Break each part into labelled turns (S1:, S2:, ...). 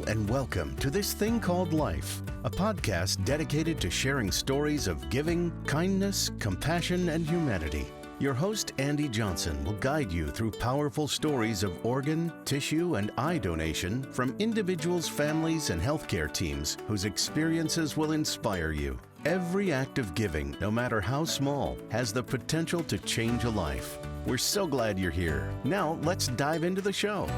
S1: and welcome to This Thing Called Life, a podcast dedicated to sharing stories of giving, kindness, compassion, and humanity. Your host, Andy Johnson, will guide you through powerful stories of organ, tissue, and eye donation from individuals, families, and healthcare teams whose experiences will inspire you. Every act of giving, no matter how small, has the potential to change a life. We're so glad you're here. Now, let's dive into the show.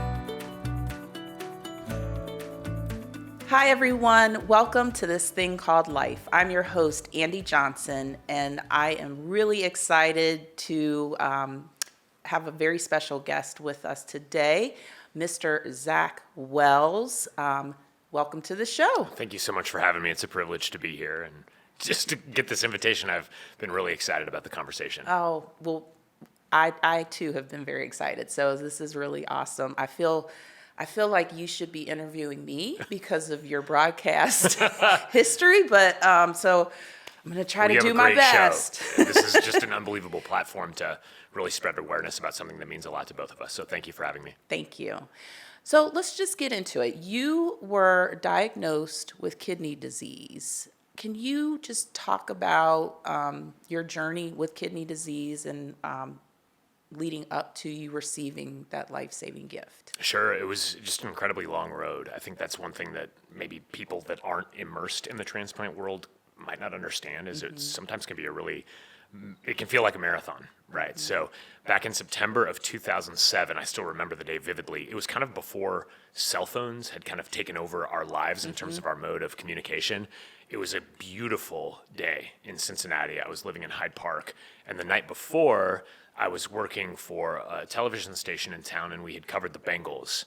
S2: Hi, everyone. Welcome to This Thing Called Life. I'm your host, Andy Johnson, and I am really excited to have a very special guest with us today, Mr. Zach Wells. Welcome to the show.
S3: Thank you so much for having me. It's a privilege to be here. And just to get this invitation, I've been really excited about the conversation.
S2: Oh, well, I too have been very excited. So this is really awesome. I feel like you should be interviewing me because of your broadcast history, but so I'm going to try to do my best.
S3: This is just an unbelievable platform to really spread awareness about something that means a lot to both of us. So thank you for having me.
S2: Thank you. So let's just get into it. You were diagnosed with kidney disease. Can you just talk about your journey with kidney disease and leading up to you receiving that life-saving gift?
S3: Sure. It was just an incredibly long road. I think that's one thing that maybe people that aren't immersed in the transplant world might not understand is it sometimes can be it can feel like a marathon, right? So back in September of 2007, I still remember the day vividly. It was kind of before cell phones had kind of taken over our lives in terms of our mode of communication. It was a beautiful day in Cincinnati. I was living in Hyde Park, and the night before, I was working for a television station in town, and we had covered the Bengals.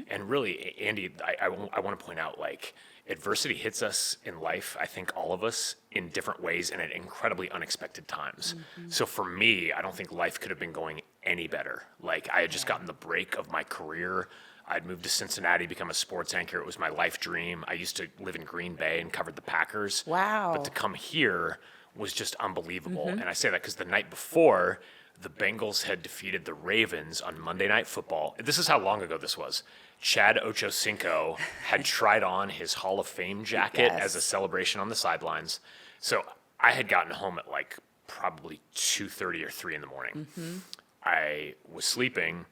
S3: And really, Andy, I want to point out, like, adversity hits us in life, I think all of us, in different ways and at incredibly unexpected times. So for me, I don't think life could have been going any better. Like, I had just gotten the break of my career. I'd moved to Cincinnati, become a sports anchor. It was my life dream. I used to live in Green Bay and covered the Packers.
S2: Wow.
S3: But to come here was just unbelievable. And I say that because the night before, the Bengals had defeated the Ravens on Monday Night Football. This is how long ago this was. Chad Ochocinco had tried on his Hall of Fame jacket as a celebration on the sidelines. So I had gotten home at like probably 2:30 or 3 in the morning. I was sleeping,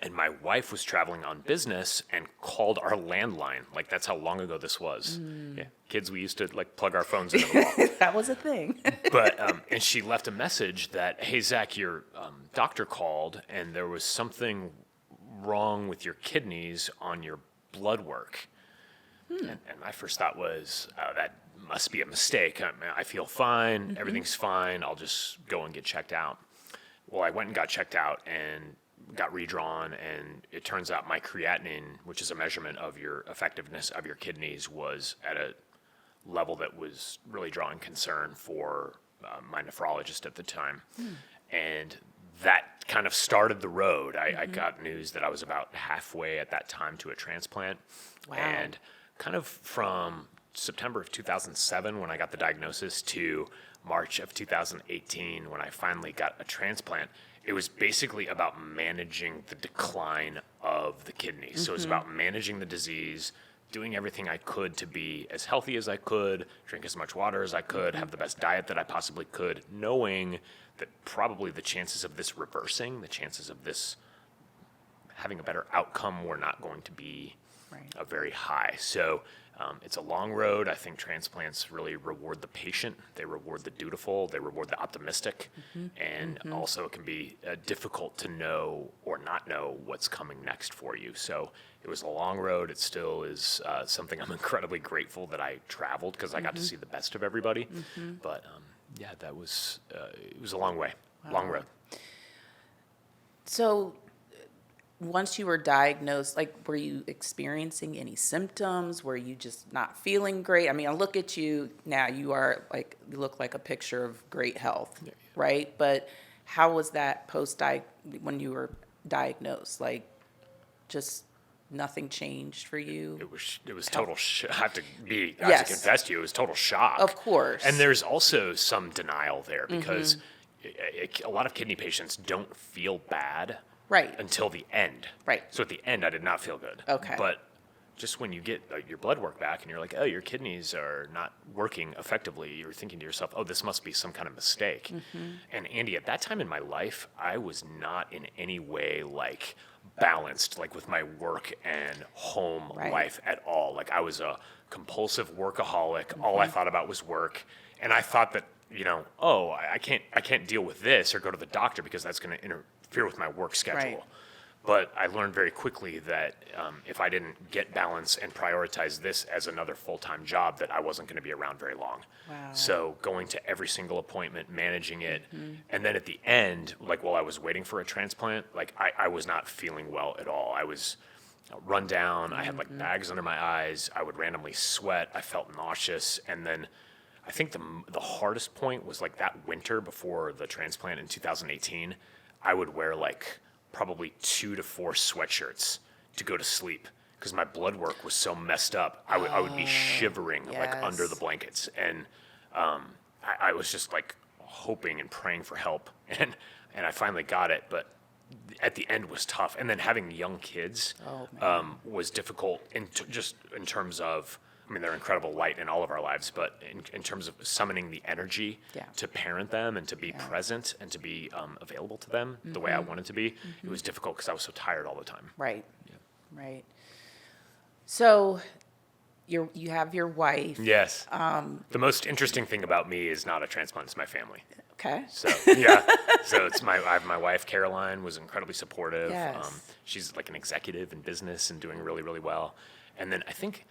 S3: and my wife was traveling on business and called our landline. Like, that's how long ago this was. Yeah, kids, we used to like plug our phones into the wall.
S2: That was a thing.
S3: But and she left a message that, hey, Zach, your doctor called and there was something wrong with your kidneys on your blood work. And my first thought was, that must be a mistake. I feel fine. Everything's fine. I'll just go and get checked out. Well, I went and got checked out and got redrawn, and it turns out my creatinine, which is a measurement of your effectiveness of your kidneys, was at a level that was really drawing concern for my nephrologist at the time. And that kind of started the road. I got news that I was about halfway at that time to a transplant.
S2: Wow.
S3: And kind of from September of 2007, when I got the diagnosis, to March of 2018, when I finally got a transplant, it was basically about managing the decline of the kidneys. So it was about managing the disease, doing everything I could to be as healthy as I could, drink as much water as I could, have the best diet that I possibly could, knowing that probably the chances of this reversing, the chances of this having a better outcome were not going to be very high. So it's a long road. I think transplants really reward the patient. They reward the dutiful. They reward the optimistic. And also it can be difficult to know or not know what's coming next for you. So it was a long road. It still is something I'm incredibly grateful that I traveled, because I got to see the best of everybody. But yeah, that was, it was a long way, long road.
S2: So once you were diagnosed, like, were you experiencing any symptoms? Were you just not feeling great? I mean, I look at you now, you look like a picture of great health, right? But how was that when you were diagnosed? Like, just nothing changed for you?
S3: It was total I have to confess to you, it was total shock.
S2: Of course.
S3: And there's also some denial there, because a lot of kidney patients don't feel bad
S2: Right.
S3: until the end.
S2: Right.
S3: So at the end, I did not feel good.
S2: Okay.
S3: But just when you get your blood work back and you're like, oh, your kidneys are not working effectively, you're thinking to yourself, oh, this must be some kind of mistake. And Andy, at that time in my life, I was not in any way like balanced, like with my work and home life at all. Like I was a compulsive workaholic. All I thought about was work. And I thought that, oh, I can't deal with this or go to the doctor because that's going to interfere with my work schedule.
S2: Right.
S3: But I learned very quickly that if I didn't get balance and prioritize this as another full-time job, that I wasn't going to be around very long.
S2: Wow.
S3: So going to every single appointment, managing it, and then at the end, like while I was waiting for a transplant, like I was not feeling well at all. I was run down. I had like bags under my eyes. I would randomly sweat. I felt nauseous. And then I think the hardest point was like that winter before the transplant in 2018, I would wear like probably 2 to 4 sweatshirts to go to sleep because my blood work was so messed up. I would be shivering like under the blankets, and I was just like hoping and praying for help, and I finally got it, but at the end was tough. And then having young kids was difficult just in terms of, I mean, they're incredible light in all of our lives, but in terms of summoning the energy to parent them and to be present and to be available to them the way I wanted to be, it was difficult because I was so tired all the time.
S2: Right. Right. So you have your wife.
S3: Yes. The most interesting thing about me is not a transplant, it's my family.
S2: Okay.
S3: So, yeah. So I have my wife, Caroline, was incredibly supportive.
S2: Yes.
S3: She's like an executive in business and doing really, really well. And then I think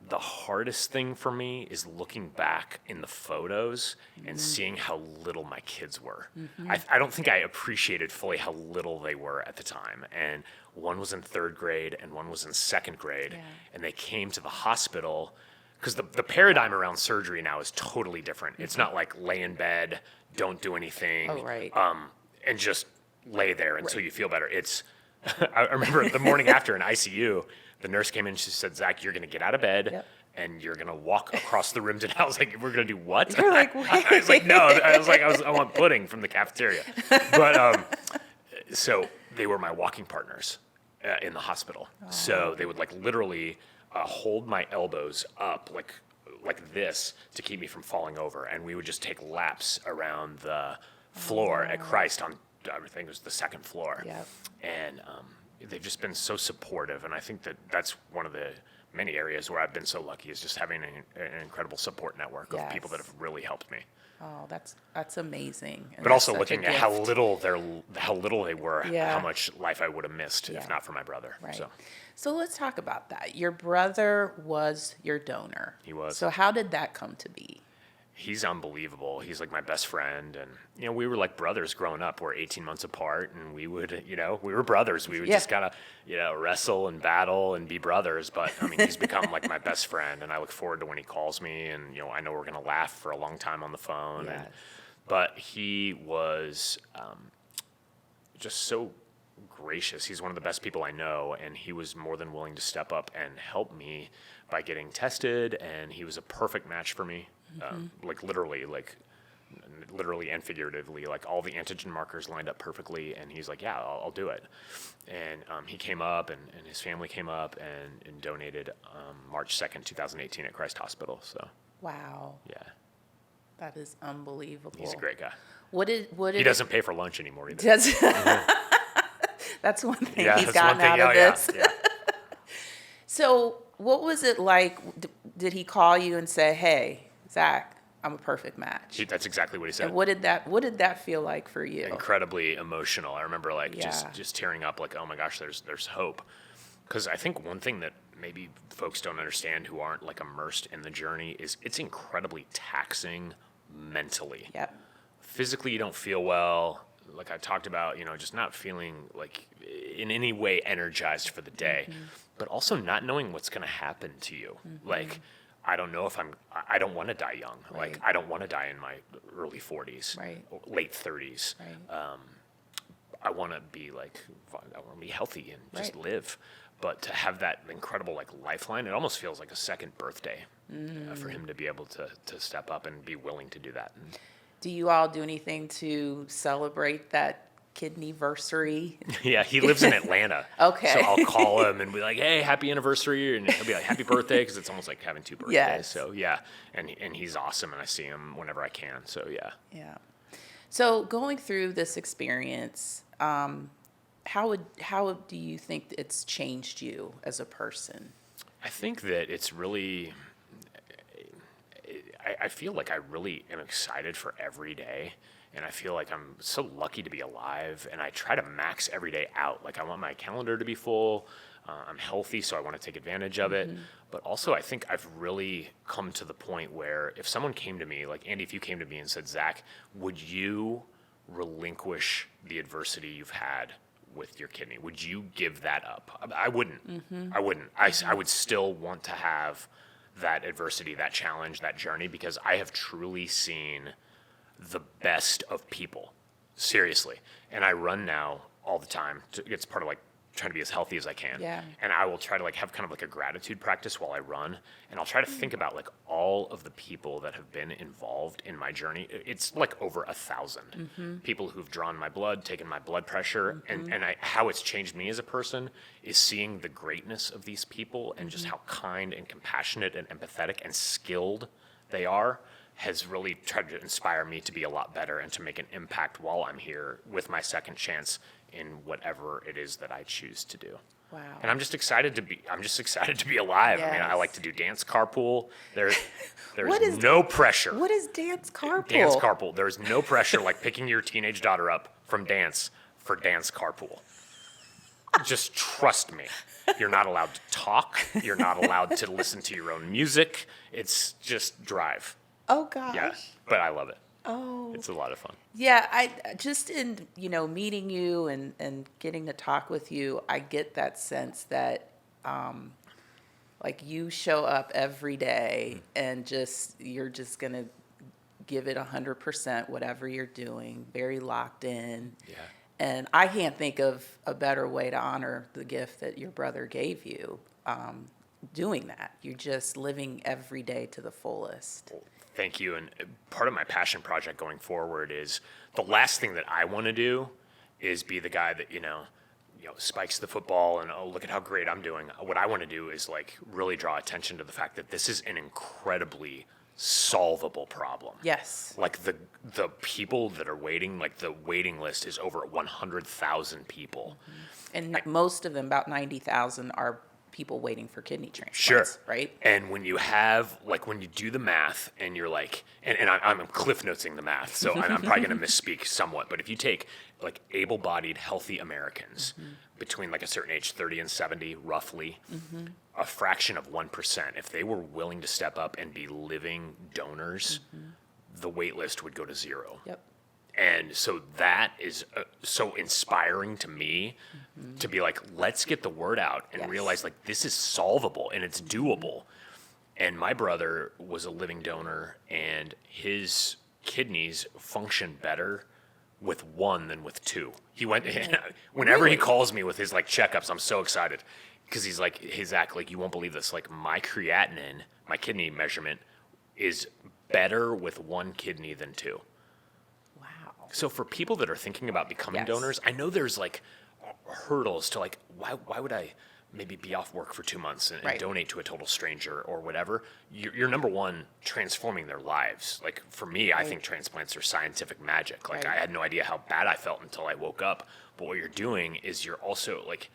S3: the hardest thing for me is looking back in the photos and seeing how little my kids were. I don't think I appreciated fully how little they were at the time. And one was in 3rd grade and one was in 2nd grade. And they came to the hospital because the paradigm around surgery now is totally different. It's not like lay in bed, don't do anything, and just lay there until you feel better. It's I remember the morning after in ICU, the nurse came in and she said, Zach, you're going to get out of bed and you're going to walk across the room to, I was like, we're going to do what?
S2: You're like, wait.
S3: I was like, no, I want pudding from the cafeteria. But, so they were my walking partners in the hospital. So they would like literally hold my elbows up like this to keep me from falling over. And we would just take laps around the floor at Christ on, I think it was the 2nd floor. And, they've just been so supportive, and I think that that's one of the many areas where I've been so lucky is just having an incredible support network of people that have really helped me.
S2: Oh, that's amazing. And
S3: but
S2: that's
S3: also
S2: such
S3: looking
S2: a
S3: at how
S2: gift.
S3: little they were,
S2: Yeah.
S3: how much life I would have missed if not for my brother.
S2: Right.
S3: So
S2: So let's talk about that. Your brother was your donor.
S3: He was.
S2: So how did that come to be?
S3: he's unbelievable. He's like my best friend, and we were like brothers growing up. We're 18 months apart, and we would, we were brothers. We would just kind of, wrestle and battle and be brothers. But I mean, he's become like my best friend, and I look forward to when he calls me, and I know we're gonna laugh for a long time on the phone.
S2: Yes.
S3: But he was just so gracious. He's one of the best people I know, and he was more than willing to step up and help me by getting tested, and he was a perfect match for me. Literally and figuratively, like all the antigen markers lined up perfectly, and he's like, yeah, I'll do it. And he came up, and his family came up and donated March 2nd, 2018 at Christ Hospital. So
S2: Wow,
S3: yeah,
S2: that is unbelievable.
S3: he's a great guy.
S2: What did
S3: He doesn't pay for lunch anymore either.
S2: Does, that's one thing he's
S3: that's
S2: gotten
S3: one thing.
S2: out of this.
S3: Yeah.
S2: So what was it like? Did he call you and say, "Hey, Zach, I'm a perfect match"?
S3: That's exactly what he said.
S2: And what did that feel like for you?
S3: Incredibly emotional. I remember
S2: Yeah.
S3: just tearing up, like, oh my gosh, there's hope. Because I think one thing that maybe folks don't understand who aren't like immersed in the journey is it's incredibly taxing mentally.
S2: Yep.
S3: Physically, you don't feel well. Like I talked about, just not feeling like in any way energized for the day, but also not knowing what's going to happen to you. Like, I don't know if I don't want to die young.
S2: Right.
S3: Like, I don't want to die in my early 40s,
S2: Right.
S3: or late 30s.
S2: Right.
S3: I want to be healthy and just live. But to have that incredible lifeline, it almost feels like a second birthday for him to be able to step up and be willing to do that.
S2: Do you all do anything to celebrate that kidneyversary.
S3: Yeah, he lives in Atlanta.
S2: Okay.
S3: So I'll call him and be like, "Hey, happy anniversary," and he'll be like, "Happy birthday," because it's almost like having two birthdays.
S2: Yes.
S3: So yeah, and he's awesome, and I see him whenever I can. So yeah.
S2: Yeah. So going through this experience, how do you think it's changed you as a person?
S3: I think that it's really. I feel like I really am excited for every day, and I feel like I'm so lucky to be alive, and I try to max every day out. Like I want my calendar to be full. I'm healthy, so I want to take advantage of it. But also, I think I've really come to the point where if someone came to me, like Andy, if you came to me and said, "Zach, would you relinquish the adversity you've had with your kidney? Would you give that up?" I wouldn't. I wouldn't. I would still want to have that adversity, that challenge, that journey, because I have truly seen the best of people, seriously. And I run now all the time. It's part of like trying to be as healthy as I can.
S2: Yeah.
S3: And I will try to like have kind of like a gratitude practice while I run, and I'll try to think about like all of the people that have been involved in my journey. It's like over 1,000 people who've drawn my blood, taken my blood pressure, and how it's changed me as a person is seeing the greatness of these people and just how kind and compassionate and empathetic and skilled they are has really tried to inspire me to be a lot better and to make an impact while I'm here with my second chance in whatever it is that I choose to do.
S2: Wow.
S3: And I'm just excited to be alive. I mean, I
S2: Yes.
S3: like to do dance carpool. There's
S2: What is-
S3: no pressure.
S2: What is dance carpool?
S3: Dance carpool. There's no pressure like picking your teenage daughter up from dance for dance carpool. Just trust me. You're not allowed to talk. You're not allowed to listen to your own music. It's just drive.
S2: Oh gosh.
S3: Yeah. But I love it.
S2: Oh.
S3: It's a lot of fun.
S2: Yeah, I just in meeting you and getting to talk with you, I get that sense that like you show up every day and you're just gonna give it 100%, whatever you're doing, very locked in.
S3: Yeah.
S2: And I can't think of a better way to honor the gift that your brother gave you. Doing that, you're just living every day to the fullest.
S3: Thank you. And part of my passion project going forward is the last thing that I want to do is be the guy that, spikes the football and, oh, look at how great I'm doing. What I want to do is like really draw attention to the fact that this is an incredibly solvable problem.
S2: Yes.
S3: Like the people that are waiting, like the waiting list is over 100,000 people.
S2: And most of them, about 90,000, are people waiting for kidney transplants.
S3: Sure.
S2: Right?
S3: And when you have, like, when you do the math and you're like, and I'm cliff noting the math, so I'm probably going to misspeak somewhat, but if you take, like, able-bodied, healthy Americans between, like, a certain age, 30 and 70, roughly, a fraction of 1%, if they were willing to step up and be living donors, the wait list would go to zero.
S2: Yep.
S3: And so that is so inspiring to me to be like, let's get the word out and
S2: Yes.
S3: realize like this is solvable and it's doable. And my brother was a living donor and his kidneys function better with one than with two. He went, whenever he calls me with his like checkups, I'm so excited because he's like, hey, Zach, like you won't believe this. Like my creatinine, my kidney measurement is better with one kidney than two. So for people that are thinking about becoming
S2: Yes.
S3: donors, I know there's like hurdles to like, why would I maybe be off work for 2 months and
S2: Right.
S3: donate to a total stranger or whatever? You're number one, transforming their lives. Like for me, I think transplants are scientific magic. Like
S2: Right.
S3: I had no idea how bad I felt until I woke up. But what you're doing is you're also like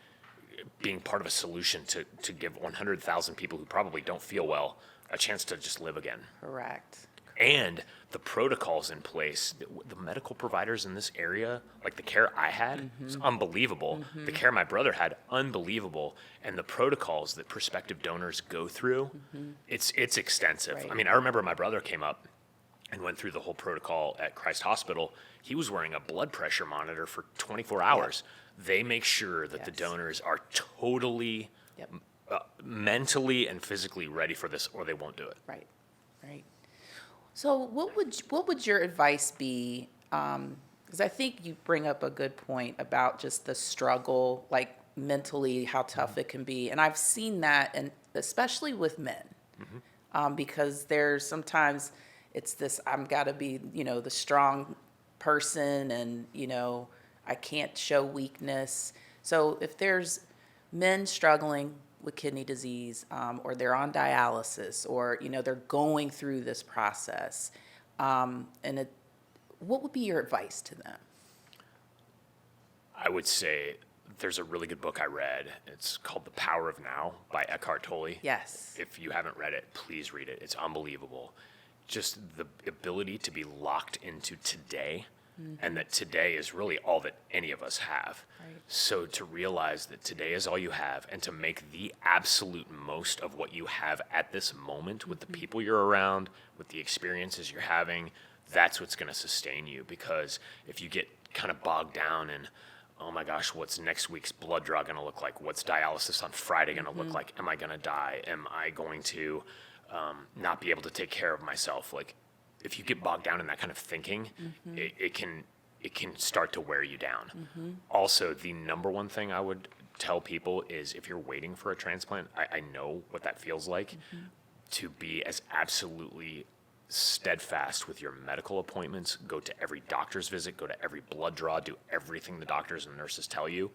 S3: being part of a solution to give 100,000 people who probably don't feel well a chance to just live again.
S2: Correct.
S3: And the protocols in place, the medical providers in this area, like the care I had, was unbelievable. The care my brother had, unbelievable. And the protocols that prospective donors go through, it's extensive.
S2: Right.
S3: I mean, I remember my brother came up and went through the whole protocol at Christ Hospital. He was wearing a blood pressure monitor for 24 hours. They make sure that the
S2: Yes.
S3: donors are totally
S2: Yep.
S3: mentally and physically ready for this, or they won't do it.
S2: Right. Right. So what would your advice be? Because I think you bring up a good point about just the struggle, like mentally, how tough it can be, and I've seen that, and especially with men, because there's sometimes it's this I'm got to be the strong person, and I can't show weakness. So if there's men struggling with kidney disease, or they're on dialysis, or they're going through this process, what would be your advice to them?
S3: I would say there's a really good book I read. It's called The Power of Now by Eckhart Tolle.
S2: Yes.
S3: If you haven't read it, please read it. It's unbelievable. Just the ability to be locked into today, and that today is really all that any of us have.
S2: Right.
S3: So to realize that today is all you have, and to make the absolute most of what you have at this moment with the people you're around, with the experiences you're having, that's what's going to sustain you. Because if you get kind of bogged down in, oh my gosh, what's next week's blood draw going to look like? What's dialysis on Friday going to look like? Am I going to die? Am I going to not be able to take care of myself? Like, if you get bogged down in that kind of thinking, it can start to wear you down. Also, the number one thing I would tell people is, if you're waiting for a transplant, I know what that feels like, to be as absolutely steadfast with your medical appointments. Go to every doctor's visit, go to every blood draw, do everything the doctors and nurses tell you,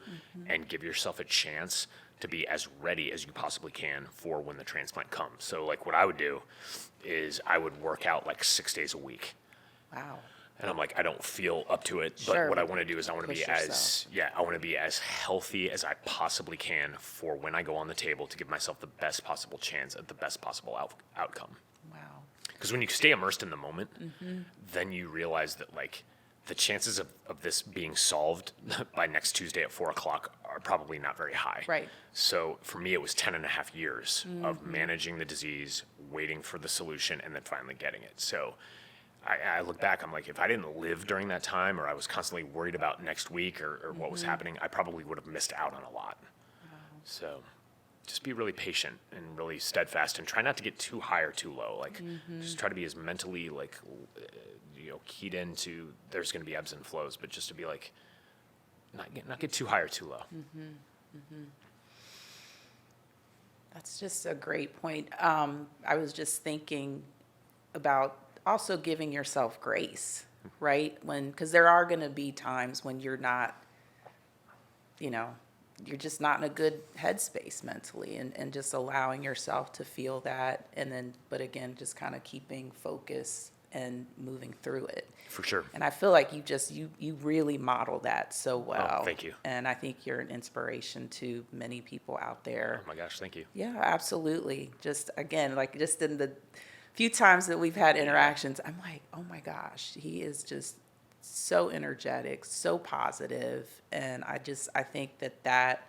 S3: and give yourself a chance to be as ready as you possibly can for when the transplant comes. So like, what I would do is I would work out like 6 days a week.
S2: Wow.
S3: And I'm like, I don't feel up to it, but
S2: Sure.
S3: what I want to do is I want to
S2: Push
S3: be I want to be as healthy as I possibly can for when I go on the table, to give myself the best possible chance at the best possible outcome.
S2: Wow.
S3: Because when you stay immersed in the moment, then you realize that like the chances of this being solved by next Tuesday at 4:00 are probably not very high.
S2: Right.
S3: So for me, it was 10 and a half years of managing the disease, waiting for the solution, and then finally getting it. So I look back, I'm like, if I didn't live during that time, or I was constantly worried about next week or what was happening, I probably would have missed out on a lot. So just be really patient and really steadfast, and try not to get too high or too low. Like, just try to be as mentally like, keyed into, there's going to be ebbs and flows, but just to be like, not get too high or too low.
S2: That's just a great point. I was just thinking about also giving yourself grace, right? Because there are going to be times when you're not, you're just not in a good headspace mentally, and just allowing yourself to feel that. And then, but again, just kind of keeping focus and moving through it.
S3: For sure.
S2: And I feel like you really model that so well.
S3: Oh, thank you.
S2: And I think you're an inspiration to many people out there.
S3: Oh my gosh, thank you.
S2: Yeah, absolutely. Just again, like just in the few times that we've had interactions, I'm like, oh my gosh, he is just so energetic, so positive. And I think that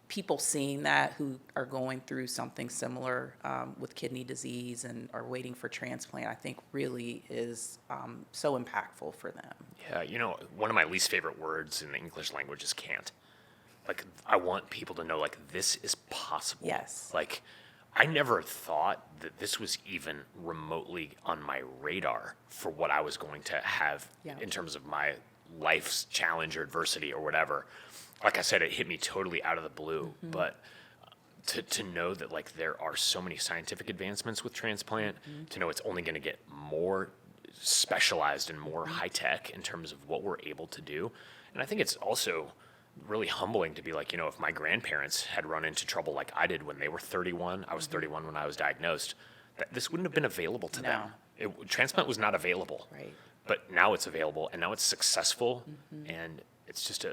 S2: people seeing that, who are going through something similar with kidney disease and are waiting for transplant, I think really is so impactful for them.
S3: Yeah, one of my least favorite words in the English language is can't. Like, I want people to know, like, this is possible.
S2: Yes.
S3: Like, I never thought that this was even remotely on my radar for what I was going to have in terms of my life's challenge or adversity or whatever. Like I said, it hit me totally out of the blue, but to know that like there are so many scientific advancements with transplant, to know it's only going to get more specialized and more high tech in terms of what we're able to do. And I think it's also really humbling to be like, if my grandparents had run into trouble like I did when they were 31, I was 31 when I was diagnosed, that this wouldn't have been available to them. Transplant was not available.
S2: Right.
S3: But now it's available, and now it's successful, and it's just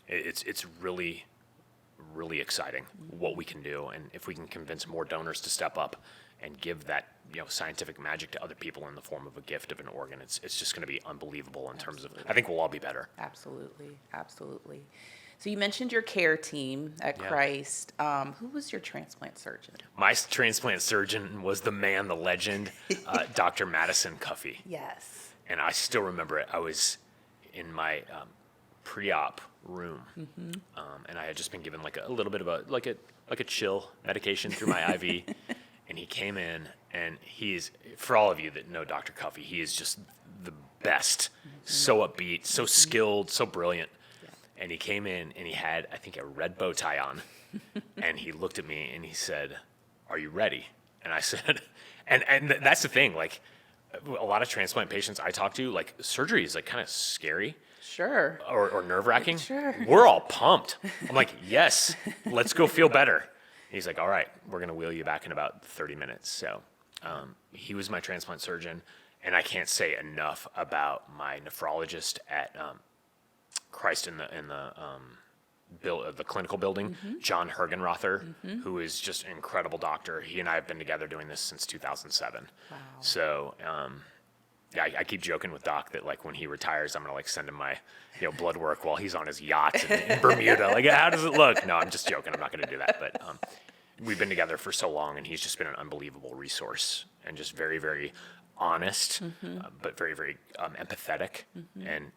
S3: it's really, really exciting what we can do. And if we can convince more donors to step up and give that scientific magic to other people in the form of a gift of an organ, it's just going to be unbelievable in terms of, I think we'll all be better.
S2: Absolutely. So you mentioned your care team at Christ. Who was your transplant surgeon?
S3: My transplant surgeon was the man, the legend, Dr. Madison Cuffey.
S2: Yes.
S3: And I still remember it. I was in my pre-op room, and I had just been given like a little bit of a chill medication through my IV. And he came in, and he's, for all of you that know Dr. Cuffey, he is just the best. So upbeat, so skilled, so brilliant. Yeah. And he came in, and he had, I think, a red bow tie on. And he looked at me, and he said, "Are you ready?" And I said, and that's the thing, like, a lot of transplant patients I talk to, like, surgery is like kind of scary.
S2: Sure.
S3: or nerve-wracking.
S2: Sure.
S3: We're all pumped. I'm like, yes, let's go feel better. He's like, all right, we're going to wheel you back in about 30 minutes. So he was my transplant surgeon, and I can't say enough about my nephrologist at Christ in the clinical building, John Hergenrother, who is just an incredible doctor. He and I have been together doing this since 2007.
S2: Wow.
S3: So yeah, I keep joking with Doc that like when he retires, I'm gonna like send him my blood work while he's on his yacht in Bermuda. Like, how does it look? No, I'm just joking. I'm not gonna do that. But we've been together for so long, and he's just been an unbelievable resource and just very, very honest, but very, very empathetic. And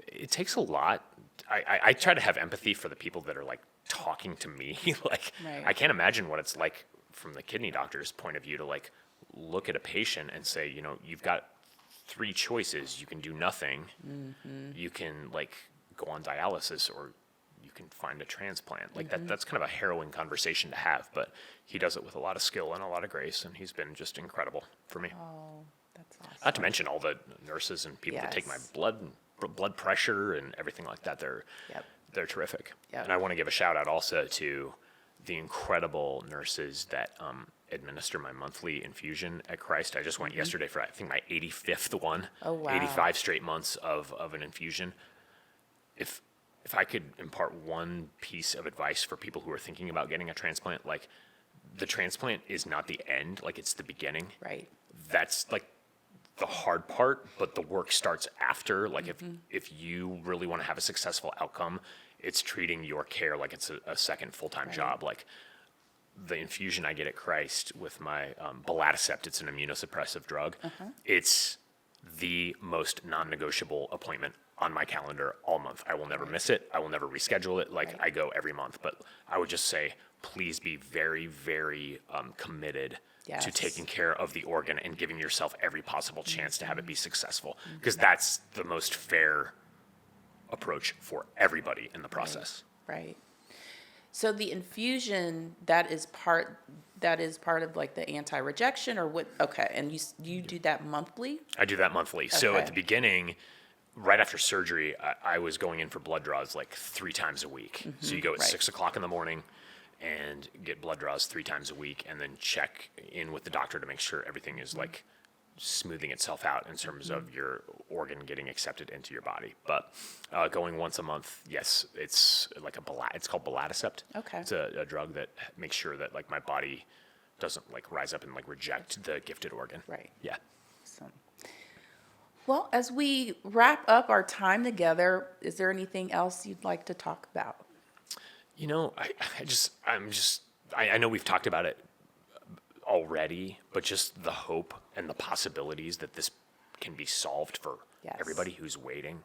S3: it takes a lot. I try to have empathy for the people that are like talking to me. Like,
S2: Right.
S3: I can't imagine what it's like from the kidney doctor's point of view to like look at a patient and say, you've got 3 choices. You can do nothing. You can like go on dialysis, or you can find a transplant. Like that's kind of a harrowing conversation to have, but he does it with a lot of skill and a lot of grace, and he's been just incredible for me.
S2: Oh, that's awesome.
S3: Not to mention all the nurses and people that take my
S2: Yes.
S3: blood pressure and everything like that.
S2: Yep.
S3: They're terrific.
S2: Yep.
S3: And I want to give a shout out also to the incredible nurses that administer my monthly infusion at Christ. I just went yesterday for I think my 85th one.
S2: Oh, wow.
S3: 85 straight months of an infusion. If I could impart one piece of advice for people who are thinking about getting a transplant, like the transplant is not the end, like it's the beginning.
S2: Right.
S3: That's like the hard part, but the work starts after. Like if you really want to have a successful outcome, it's treating your care like it's a second full-time job. Like the infusion I get at Christ with my belatacept, it's an immunosuppressive drug. It's the most non-negotiable appointment on my calendar all month. I will never miss it. I will never reschedule it. Like I go every month, but I would just say, please be very, very committed to
S2: Yes.
S3: taking care of the organ and giving yourself every possible chance to have it be successful, because that's the most fair approach for everybody in the process.
S2: Right. So the infusion, that is part of like the anti-rejection, or what? Okay. And you do that monthly?
S3: I do that monthly. So at
S2: Okay.
S3: the beginning, right after surgery, I was going in for blood draws like 3 times a week. So you go at
S2: right.
S3: 6 o'clock in the morning and get blood draws 3 times a week, and then check in with the doctor to make sure everything is like smoothing itself out in terms of your organ getting accepted into your body. But going once a month, yes, it's like it's called belatacept.
S2: Okay.
S3: It's a drug that makes sure that like my body doesn't like rise up and like reject the gifted organ.
S2: Right.
S3: Yeah.
S2: Awesome. Well, as we wrap up our time together, is there anything else you'd like to talk about?
S3: I know we've talked about it already, but just the hope and the possibilities that this can be solved for
S2: Yes.
S3: everybody who's waiting,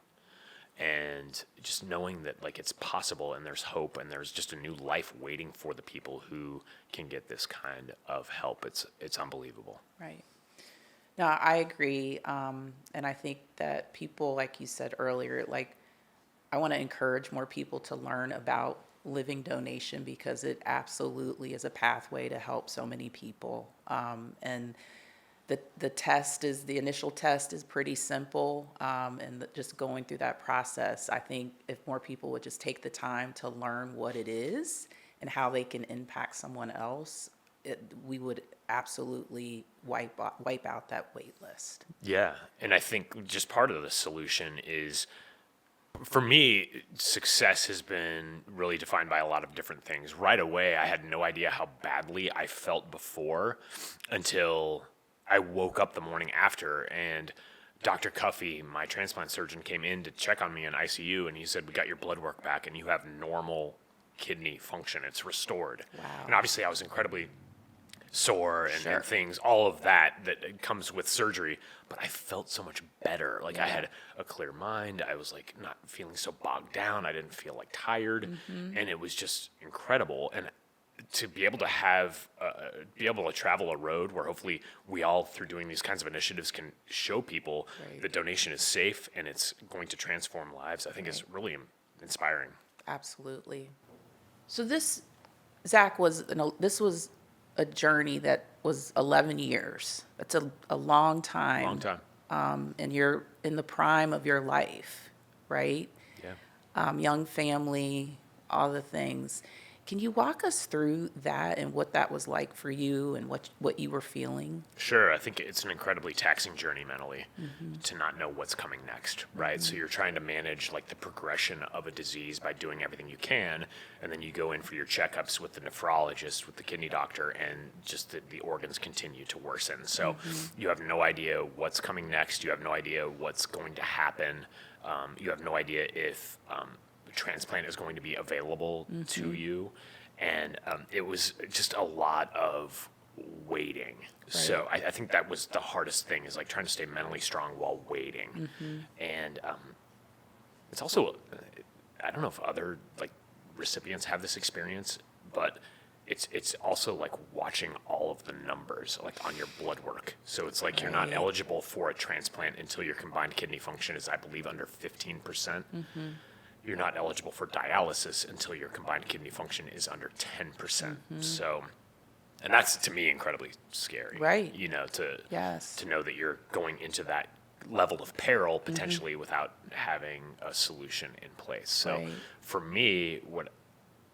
S3: and just knowing that like it's possible and there's hope and there's just a new life waiting for the people who can get this kind of help. It's unbelievable.
S2: Right. No, I agree. And I think that people, like you said earlier, like I want to encourage more people to learn about living donation, because it absolutely is a pathway to help so many people. And the initial test is pretty simple. And just going through that process, I think if more people would just take the time to learn what it is and how they can impact someone else, we would absolutely wipe out that wait list.
S3: Yeah, and I think just part of the solution is, for me, success has been really defined by a lot of different things. Right away, I had no idea how badly I felt before until I woke up the morning after, and Dr. Cuffey, my transplant surgeon, came in to check on me in ICU, and he said, "We got your blood work back, and you have normal kidney function. It's restored."
S2: Wow.
S3: And obviously, I was incredibly sore and,
S2: Sure.
S3: and things, all of that comes with surgery, but I felt so much better. Like I had a clear mind. I was like not feeling so bogged down. I didn't feel like tired, and it was just incredible. And to be able to travel a road where hopefully we all, through doing these kinds of initiatives, can show people
S2: Right.
S3: that donation is safe and it's going to transform lives, I think is really inspiring.
S2: Absolutely. So this, Zach, this was a journey that was 11 years. That's a long time.
S3: Long time.
S2: And you're in the prime of your life. right?
S3: Yeah.
S2: Young family, all the things. Can you walk us through that and what that was like for you and what you were feeling?
S3: Sure. I think it's an incredibly taxing journey mentally to not know what's coming next, right? So you're trying to manage like the progression of a disease by doing everything you can. And then you go in for your checkups with the nephrologist, with the kidney doctor, and just the organs continue to worsen. So you have no idea what's coming next. You have no idea what's going to happen. You have no idea if transplant is going to be available to you, and it was just a lot of waiting. So I think that was the hardest thing, is like trying to stay mentally strong while waiting. And it's also, I don't know if other like recipients have this experience, but it's also like watching all of the numbers like on your blood work. So it's like you're not eligible for a transplant until your combined kidney function is, I believe, under 15%. You're not eligible for dialysis until your combined kidney function is under 10%. So, and that's to me incredibly scary.
S2: Right.
S3: You know,
S2: Yes.
S3: to know that you're going into that level of peril potentially without having a solution in place. So
S2: Right.
S3: for me, what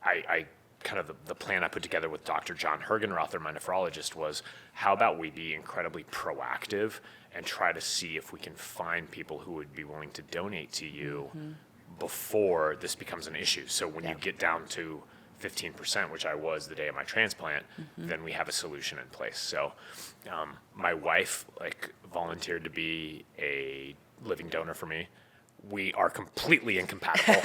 S3: I kind of the plan I put together with Dr. John Hergenrother, my nephrologist, was how about we be incredibly proactive and try to see if we can find people who would be willing to donate to you before this becomes an issue. So when you get down to 15%, which I was the day of my transplant, then we have a solution in place. So my wife like volunteered to be a living donor for me. We are completely incompatible.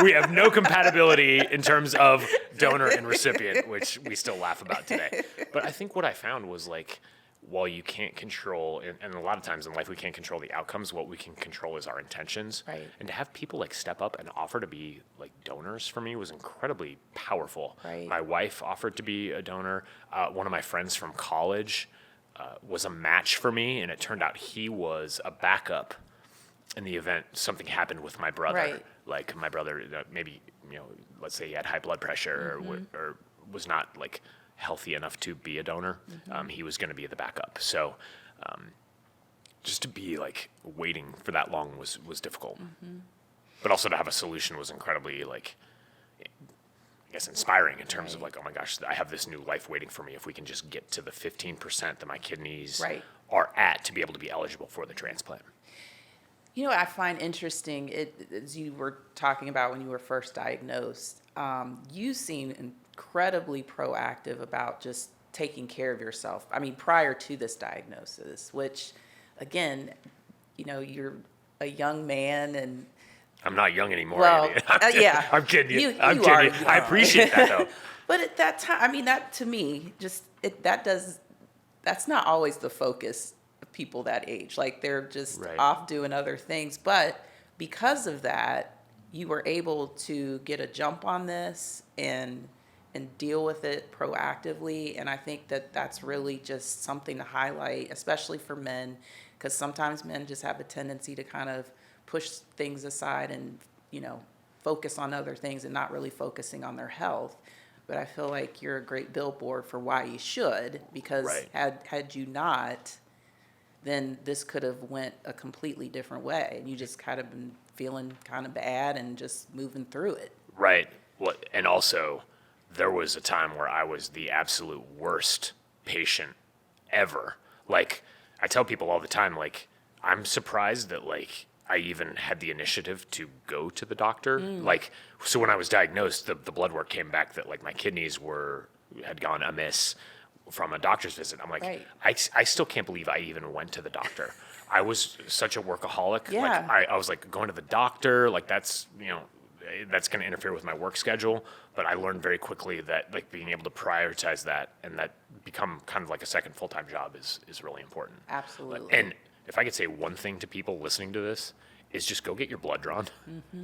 S3: We have no compatibility in terms of donor and recipient, which we still laugh about today. But I think what I found was like, while you can't control, and a lot of times in life we can't control the outcomes, what we can control is our intentions.
S2: Right.
S3: And to have people like step up and offer to be like donors for me was incredibly powerful.
S2: Right.
S3: My wife offered to be a donor. One of my friends from college was a match for me, and it turned out he was a backup in the event something happened with my brother.
S2: Right.
S3: Like my brother, maybe, let's say he had high blood pressure or was not like healthy enough to be a donor. He was going to be the backup. So just to be like waiting for that long was difficult. But also to have a solution was incredibly like, I guess, inspiring in terms of like, oh my gosh, I have this new life waiting for me if we can just get to the 15% that my kidneys are at to be able to be eligible for the transplant.
S2: You know what I find interesting, as you were talking about when you were first diagnosed, you seem incredibly proactive about just taking care of yourself. I mean, prior to this diagnosis, which, again, you're a young man and...
S3: I'm not young anymore,
S2: Well,
S3: Andy.
S2: yeah.
S3: I'm kidding you.
S2: You
S3: I'm
S2: are
S3: kidding you.
S2: young.
S3: I appreciate that, though.
S2: But at that time, I mean, that to me, that's not always the focus of people that age. Like, they're just
S3: Right.
S2: off doing other things. But because of that, you were able to get a jump on this and deal with it proactively. And I think that that's really just something to highlight, especially for men, because sometimes men just have a tendency to kind of push things aside and, focus on other things and not really focusing on their health. But I feel like you're a great billboard for why you should, because
S3: Right.
S2: had you not, then this could have went a completely different way. And you just kind of been feeling kind of bad and just moving through it.
S3: Right. Well, and also, there was a time where I was the absolute worst patient ever. Like, I tell people all the time, like, I'm surprised that, like, I even had the initiative to go to the doctor. Like, so when I was diagnosed, the blood work came back that, like, my kidneys had gone amiss from a doctor's visit. I'm like,
S2: Right.
S3: I still can't believe I even went to the doctor. I was such a workaholic.
S2: Yeah.
S3: Like, I was like, going to the doctor, like, that's that's going to interfere with my work schedule. But I learned very quickly that like being able to prioritize that and that become kind of like a second full-time job is really important.
S2: Absolutely.
S3: And if I could say one thing to people listening to this is just go get your blood drawn.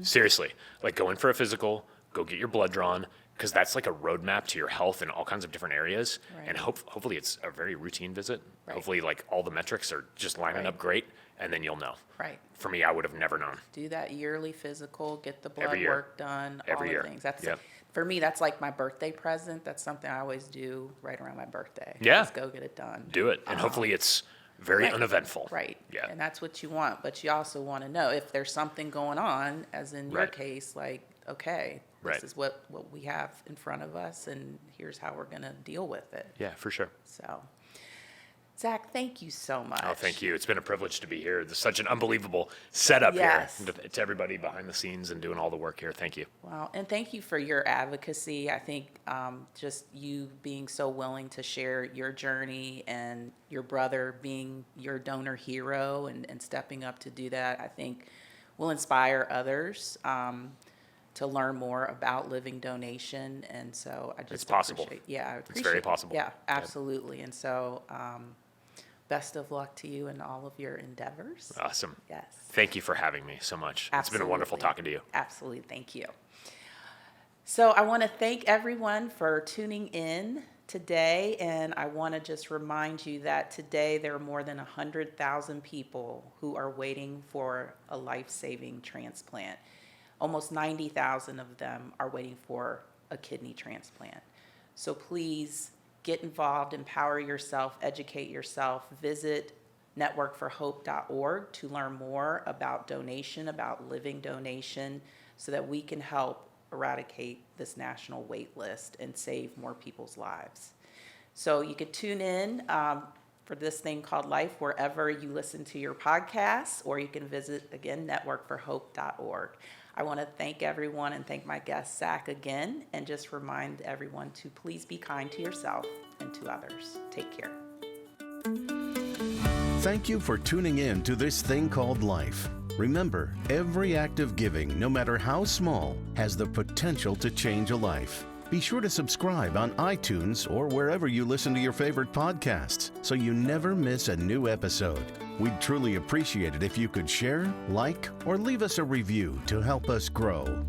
S3: Seriously, like go in for a physical, go get your blood drawn, because that's like a roadmap to your health in all kinds of different areas.
S2: Right.
S3: And hopefully it's a very routine visit.
S2: Right.
S3: Hopefully like all the metrics are just lining up great, and then you'll know.
S2: Right.
S3: For me, I would have never known.
S2: Do that yearly physical, get the blood
S3: Every year.
S2: work done,
S3: Every
S2: all
S3: year.
S2: the things. That's
S3: Yep.
S2: For me, that's like my birthday present. That's something I always do right around my birthday.
S3: Yeah.
S2: Just go get it done.
S3: Do it, and hopefully it's very
S2: Right.
S3: uneventful.
S2: Right.
S3: Yeah.
S2: And that's what you want. But you also want to know if there's something going on, as in your
S3: Right.
S2: case, like, okay,
S3: Right.
S2: this is what we have in front of us, and here's how we're going to deal with it.
S3: Yeah, for sure.
S2: So, Zach, thank you so much.
S3: Oh, thank you. It's been a privilege to be here. There's such an unbelievable setup
S2: Yes.
S3: here. To everybody behind the scenes and doing all the work here. Thank you.
S2: Wow. And thank you for your advocacy. I think just you being so willing to share your journey and your brother being your donor hero and stepping up to do that, I think will inspire others to learn more about living donation. And so I just
S3: It's possible.
S2: Yeah, I
S3: It's
S2: appreciate
S3: very
S2: it.
S3: possible.
S2: Yeah, absolutely. And so best of luck to you in all of your endeavors.
S3: Awesome.
S2: Yes.
S3: Thank you for having me so much. It's been wonderful
S2: Absolutely.
S3: talking to you.
S2: Absolutely. Thank you. So I want to thank everyone for tuning in today. And I want to just remind you that today there are more than 100,000 people who are waiting for a life-saving transplant. Almost 90,000 of them are waiting for a kidney transplant. So please get involved, empower yourself, educate yourself, visit networkforhope.org to learn more about donation, about living donation, so that we can help eradicate this national wait list and save more people's lives. So you could tune in for this thing called Life wherever you listen to your podcasts, or you can visit, again, networkforhope.org. I want to thank everyone and thank my guest, Zach, again, and just remind everyone to please be kind to yourself and to others. Take care.
S1: Thank you for tuning in to This Thing Called Life. Remember, every act of giving, no matter how small, has the potential to change a life. Be sure to subscribe on iTunes or wherever you listen to your favorite podcasts so you never miss a new episode. We'd truly appreciate it if you could share, like, or leave us a review to help us grow.